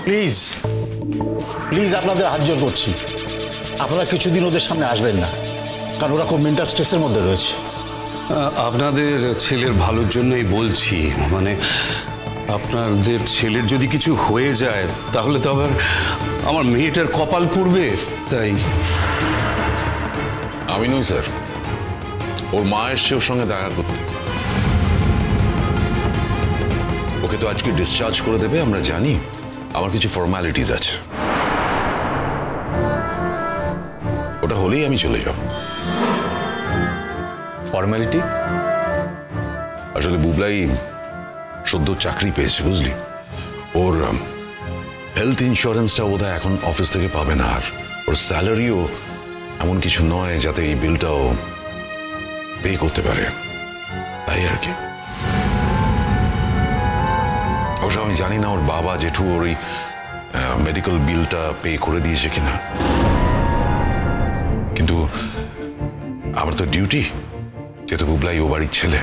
Please please আপনাদের হাত জোর করছি, আপনারা কিছুদিন ওদের সামনে আসবেন না, কারণ ওরা খুব মেন্টাল স্ট্রেসের মধ্যে রয়েছে। আপনাদের ছেলের ভালোর জন্যই বলছি, মানে আপনাদের ছেলের যদি কিছু হয়ে যায় তাহলে তো আবার আমার মেয়েটার কপাল পুড়বে। তাই আমি নই স্যার, ওর মা এসছে ওর সঙ্গে দেখা করতে। ওকে তো আজকে ডিসচার্জ করে দেবে আমরা জানি, আমার কিছু ফর্মালিটিস আছে, ওটা হলেই আমি চলে যাব। ফর্মালিটি? আসলে বুবলাই সদ্য চাকরি পেয়েছে বুঝলি, ওর হেলথ ইন্স্যুরেন্সটা বোধহয় এখন অফিস থেকে পাবে না, আর ওর স্যালারিও এমন কিছু নয় যাতে এই বিলটাও পে করতে পারে, তাই আর কি। অবশ্য আমি জানি না ওর বাবা জেঠু ওর ওই মেডিকেল বিলটা পে করে দিয়েছে কিনা, কিন্তু আমার তো ডিউটি, যেহেতু বুবলাই ও বাড়ির ছেলে।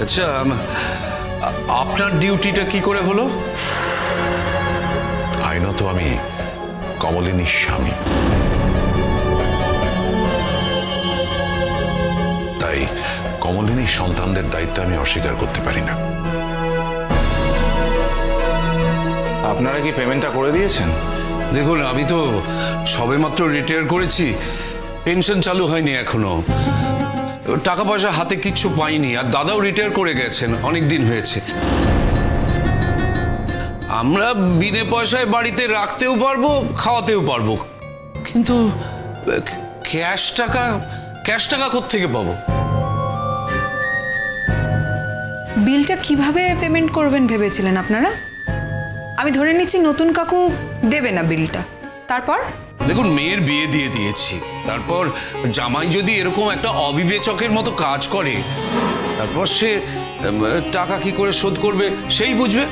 আচ্ছা, আপনার ডিউটিটা কি করে হলো? আইনত আমি কমলিনীর স্বামী, তাই কমলিনীর সন্তানদের দায়িত্ব আমি অস্বীকার করতে পারি না। আপনারা কি পেমেন্টটা করে দিয়েছেন? দেখুন, আমি তো সবেমাত্র রিটায়ার করেছি, পেনশন চালু হয়নি এখনো, টাকা পয়সা হাতে কিচ্ছু পাইনি, আর দাদাও রিটায়ার করে গেছেন, অনেক দিন হয়েছে। আমরা বিনে পয়সায় বাড়িতে রাখতেও পারবো, খাওয়াতেও পারবো, কিন্তু ক্যাশ টাকা কোত্থেকে পাবো? বিলটা কিভাবে পেমেন্ট করবেন ভেবেছিলেন আপনারা? আমি ধরে নিচ্ছি নতুন কাকু দেবে না বিলটা, তারপর? দেখুন, মেয়ের বিয়ে দিয়ে দিয়েছি, তারপর জামাই যদি এরকম একটা অবিবেচকের মতো কাজ করে, তারপর সে টাকা কি করে শোধ করবে সেই বুঝবে।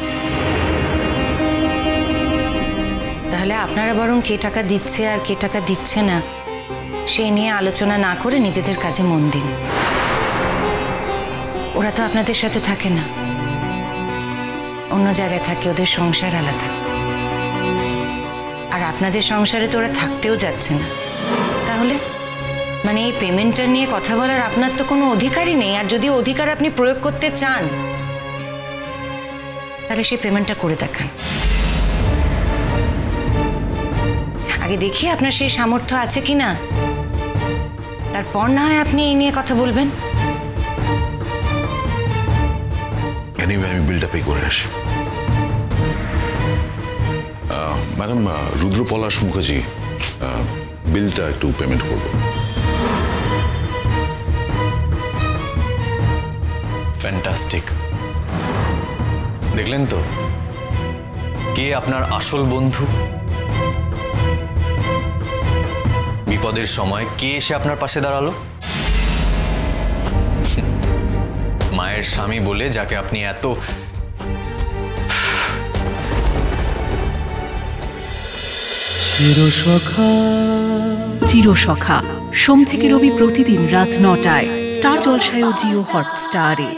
তাহলে আপনারা বরং কে টাকা দিচ্ছে আর কে টাকা দিচ্ছে না সে নিয়ে আলোচনা না করে নিজেদের কাজে মন দিন। ওরা তো আপনাদের সাথে থাকে না, অন্য জায়গায় থাকে, ওদের সংসার আলাদা, আর আপনাদের সংসারে তো ওরা থাকতেও যাচ্ছে না। তাহলে মানে এই পেমেন্টটা নিয়ে কথা বলার আপনার তো কোনো অধিকারই নেই, আর যদি অধিকার আপনি প্রয়োগ করতে চান তাহলে সেই পেমেন্টটা করে দেখান। আগে দেখি আপনার সেই সামর্থ্য আছে কিনা, তারপর না হয় আপনি এই নিয়ে কথা বলবেন। এনিওয়ে, আমি বিলটা পে করে আসি। ম্যাডাম রুদ্র পলাশ মুখার্জি, বিলটা একটু পেমেন্ট করব। ফ্যান্টাস্টিক। দেখলেন তো কে আপনার আসল বন্ধু? বিপদের সময় কে এসে আপনার পাশে দাঁড়ালো? মায়ের স্বামী বলে যাকে আপনি এত চিরসখা সোম থেকে রবি প্রতিদিন রাত ৯টায় স্টার জলসায় ও জিও হটস্টারে।